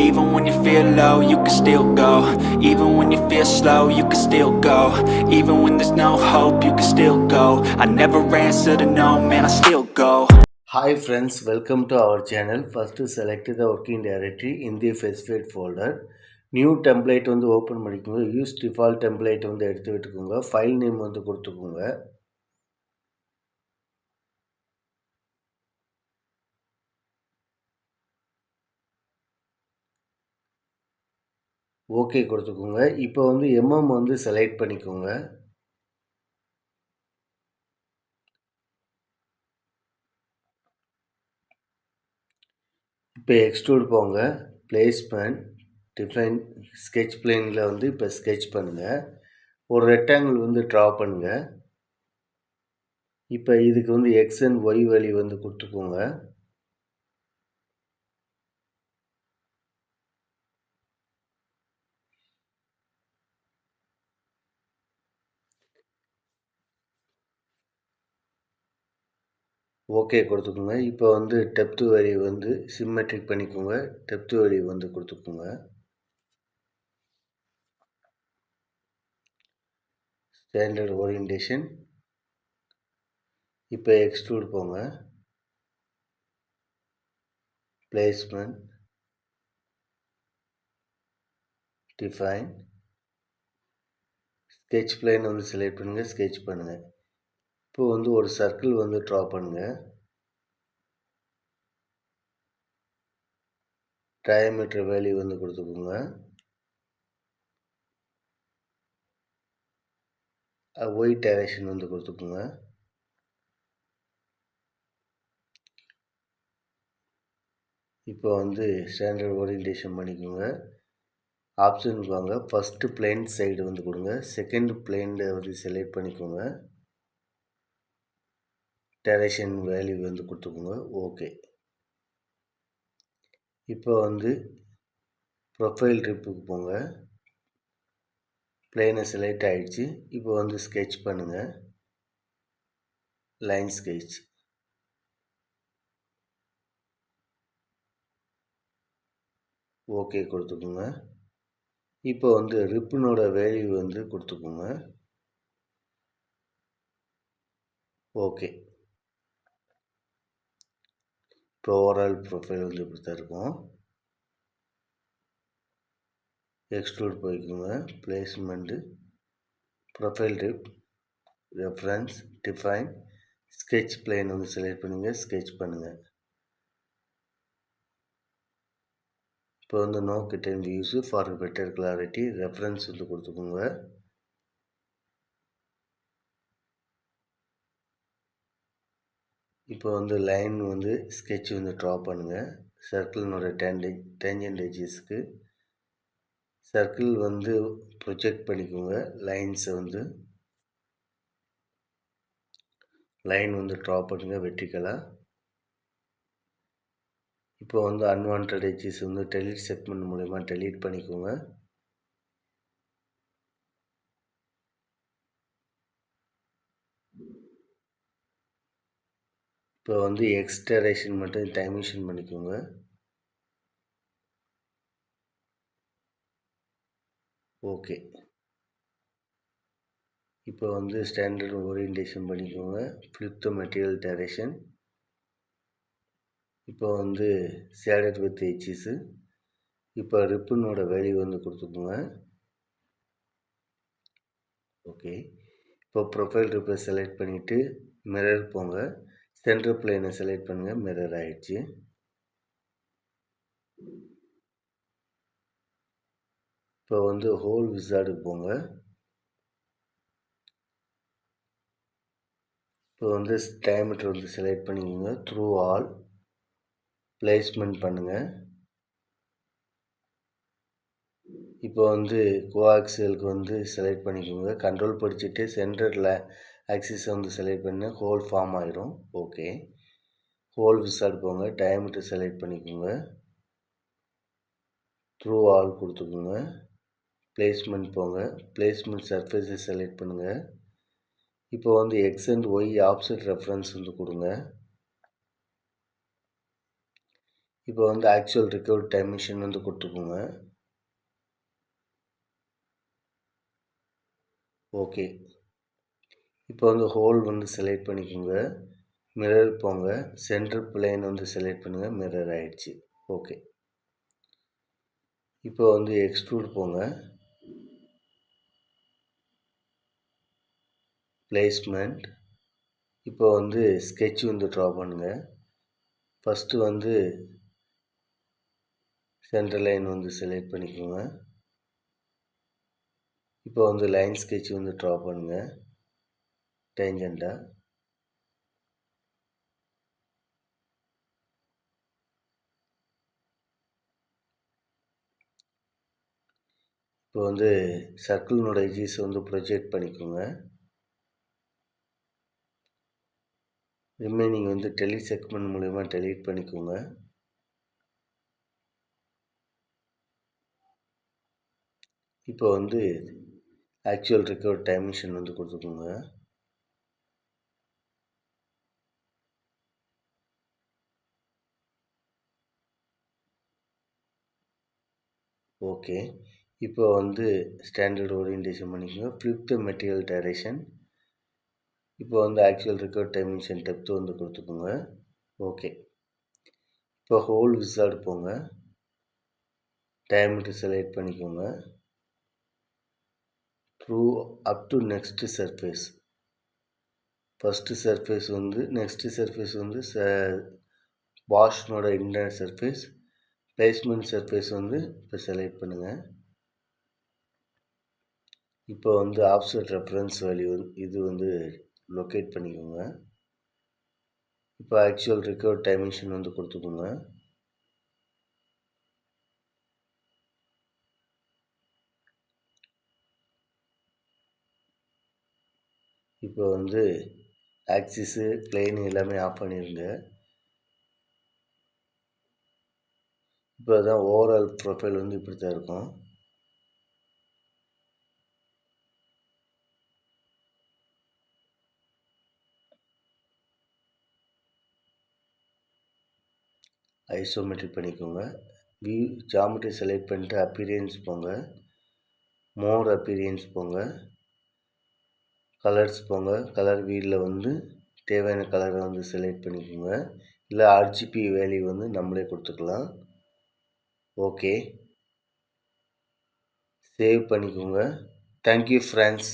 Even when you feel low, you can still go. Even when you feel slow, you can still go. Even when there's no hope, you can still go. I never answer to no, man, I still go. Hi friends, welcome to our channel. First select the working directory in the specified folder. New template வந்து open பண்ணிக்கோங்க. Use default template வந்து எடுத்து விட்டுக்கோங்க. File name வந்து கொடுத்துக்கோங்க. Okay கொடுத்துக்கோங்க. இப்போ வந்து எம்எம் வந்து செலக்ட் பண்ணிக்கோங்க. இப்போ எக்ஸ்ட்ரூட் போங்க. பிளேஸ்மெண்ட் டிஃபைன் ஸ்கெட்ச் பிளேனில் வந்து இப்போ ஸ்கெட்ச் பண்ணுங்கள். ஒரு ரெக்டாங்கிள் வந்து ட்ரா பண்ணுங்கள். இப்போ இதுக்கு வந்து எக்ஸ் அண்ட் ஒய் வேல்யூ வந்து கொடுத்துக்கோங்க. ஓகே கொடுத்துக்கோங்க. இப்போ வந்து டெப்த் வேல்யூ வந்து சிம்மெட்ரிக் பண்ணிக்கோங்க. டெப்த் வேல்யூ வந்து கொடுத்துக்கோங்க. Standard orientation. இப்போ எக்ஸ்ட்ரூட் போங்க. பிளேஸ்மெண்ட் டிஃபைன் ஸ்கெட்ச் பிளேன் வந்து செலக்ட் பண்ணுங்கள். ஸ்கெட்ச் பண்ணுங்கள். இப்போ வந்து ஒரு சர்க்கிள் வந்து ட்ரா பண்ணுங்கள். டயாமீட்டர் வேல்யூ வந்து கொடுத்துக்கோங்க. ஒய் டைரக்ஷன் வந்து கொடுத்துக்கோங்க. இப்போ வந்து ஸ்டாண்டர்ட் ஓரியன்டேஷன் பண்ணிக்கோங்க. ஆப்ஷனுக்கு வாங்க. ஃபஸ்ட்டு பிளேன் சைடு வந்து கொடுங்க. செகண்ட் பிளேனில் வந்து செலக்ட் பண்ணிக்கோங்க. டைரக்ஷன் வேல்யூ வந்து கொடுத்துக்கோங்க. ஓகே. இப்போ வந்து ப்ரொஃபைல் ட்ரிப்புக்கு போங்க. பிளேனை செலக்ட் ஆகிடுச்சு. இப்போ வந்து ஸ்கெட்ச் பண்ணுங்கள். Line sketch. ஓகே கொடுத்துக்கோங்க. இப்போ வந்து ரிப்பனோட வேல்யூ வந்து கொடுத்துக்கோங்க. ஓகே. இப்போ ஓவரால் ப்ரொஃபைல் வந்து இப்படி தான் இருக்கும். எக்ஸ்ட்ரூட் போய்க்குங்க. Placement profile trip reference define sketch plane வந்து செலக்ட் பண்ணுங்கள். ஸ்கெட்ச் பண்ணுங்கள். இப்போ வந்து நோ கிட்டன் views for better clarity reference வந்து கொடுத்துக்கோங்க. இப்போ வந்து லைன் வந்து ஸ்கெட்ச் வந்து ட்ரா பண்ணுங்கள். சர்க்கிளினோட டேஞ்சன்ட் எட்ஜஸ்க்கு சர்க்கிள் வந்து ப்ரொஜெக்ட் பண்ணிக்கோங்க. லைன்ஸை வந்து லைன் வந்து ட்ரா பண்ணுங்கள் வெர்டிக்கலாக. இப்போ வந்து அன்வான்ட் எட்ஜஸ் வந்து டெலீட் செக்மெண்ட் மூலமா டெலீட் பண்ணிக்கோங்க. இப்போ வந்து எக்ஸ் டைரக்ஷன் மட்டும் டைமென்ஷன் பண்ணிக்கோங்க. ஓகே. இப்போ வந்து ஸ்டாண்டர்ட் ஓரியன்டேஷன் பண்ணிக்கோங்க. Flip the material direction. இப்போ வந்து ஷேடட் வித் எட்ஜஸு. இப்போ ரிப்பனோட வேல்யூ வந்து கொடுத்துக்கோங்க. ஓகே. இப்போ ப்ரொஃபைல் ரிப்பை செலக்ட் பண்ணிவிட்டு மிரர் போங்க. சென்டர் பிளேனை செலக்ட் பண்ணுங்கள். மிரர் ஆகிடுச்சு. இப்போ வந்து ஹோல் விசார்டுக்கு போங்க. இப்போ வந்து டயாமீட்டர் வந்து செலக்ட் பண்ணிக்கோங்க. த்ரூ ஆல் பிளேஸ்மெண்ட் பண்ணுங்கள். இப்போ வந்து கோஆக்சியலுக்கு வந்து செலக்ட் பண்ணிக்கோங்க. கண்ட்ரோல் படிச்சுட்டு சென்டரில் ஆக்சிஸை வந்து செலக்ட் பண்ணி ஹோல் ஃபார்ம் ஆயிரும். ஓகே. ஹோல் விசார்ட் போங்க. டயாமீட்டர் செலக்ட் பண்ணிக்கோங்க. த்ரூ ஆல் கொடுத்துக்கோங்க. பிளேஸ்மெண்ட் போங்க. பிளேஸ்மெண்ட் சர்ஃபேஸை செலக்ட் பண்ணுங்கள். இப்போ வந்து X and Y offset reference வந்து கொடுங்க. இப்போ வந்து ஆக்சுவல் ரெக்கார்ட் டைம் மிஷின் வந்து கொடுத்துக்கோங்க. ஓகே. இப்போ வந்து ஹோல் வந்து செலக்ட் பண்ணிக்கோங்க. மிரர் போங்க. சென்டர் பிளேன் வந்து செலக்ட் பண்ணுங்கள். மிரர் ஆயிடுச்சு. ஓகே. இப்போ வந்து எக்ஸ்ட்ரூட் போங்க. பிளேஸ்மெண்ட். இப்போ வந்து ஸ்கெட்ச் வந்து ட்ரா பண்ணுங்கள். ஃபஸ்ட்டு வந்து சென்டர் லைன் வந்து செலக்ட் பண்ணிக்கோங்க. இப்போ வந்து லைன் ஸ்கெட்ச் வந்து ட்ரா பண்ணுங்கள் டேஞ்சண்ட்டாக. இப்போ வந்து சர்க்கிளினோட எஜ்ஜஸ் வந்து ப்ரொஜெக்ட் பண்ணிக்கோங்க. ரிமைனிங் வந்து டெலிட் செக்மெண்ட் மூலயமா டெலீட் பண்ணிக்கோங்க. இப்போ வந்து ஆக்சுவல் ரெக்கார்ட் டைம் மிஷின் வந்து கொடுத்துக்கோங்க. ஓகே. இப்போ வந்து ஸ்டாண்டர்ட் ஓரியன்டேஷன் பண்ணிக்கோங்க. Flip the material direction. இப்போ வந்து actual record time machine depth வந்து கொடுத்துக்கோங்க. ஓகே. இப்போ ஹோல் விசார்ட் போங்க. டயமீட்டர் செலக்ட் பண்ணிக்கோங்க. Through up to next surface. First surface வந்து நெக்ஸ்ட்டு சர்ஃபேஸ் வந்து வாஷ்னோட இன்டர் சர்ஃபேஸ். பிளேஸ்மெண்ட் சர்ஃபேஸ் வந்து இப்போ செலக்ட் பண்ணுங்கள். இப்போ வந்து ஆஃப்செட் ரெஃபரன்ஸ் வேல்யூ இது வந்து லொக்கேட் பண்ணிக்கோங்க. இப்போ ஆக்சுவல் ரெக்கார்ட் டைமென்ஷன் வந்து கொடுத்துக்கோங்க. இப்போ வந்து ஆக்சிஸு பிளேன் எல்லாமே ஆஃப் பண்ணிடுங்க. இப்போ தான் ஓவரால் ப்ரொஃபைல் வந்து இப்படி தான் இருக்கும். ஐசோமெட்ரிக் பண்ணிக்கோங்க. வியூ ஜாமெட்ரி செலக்ட் பண்ணிட்டு அப்பீரியன்ஸ் போங்க. மோர் அப்பீரியன்ஸ் போங்க. கலர்ஸ் போங்க. கலர் வீலில் வந்து தேவையான கலரை வந்து செலக்ட் பண்ணிக்கோங்க. இல்லை ஆர்ஜிபி வேல்யூ வந்து நம்மளே கொடுத்துக்கலாம். ஓகே. சேவ் பண்ணிக்கோங்க. Thank you friends.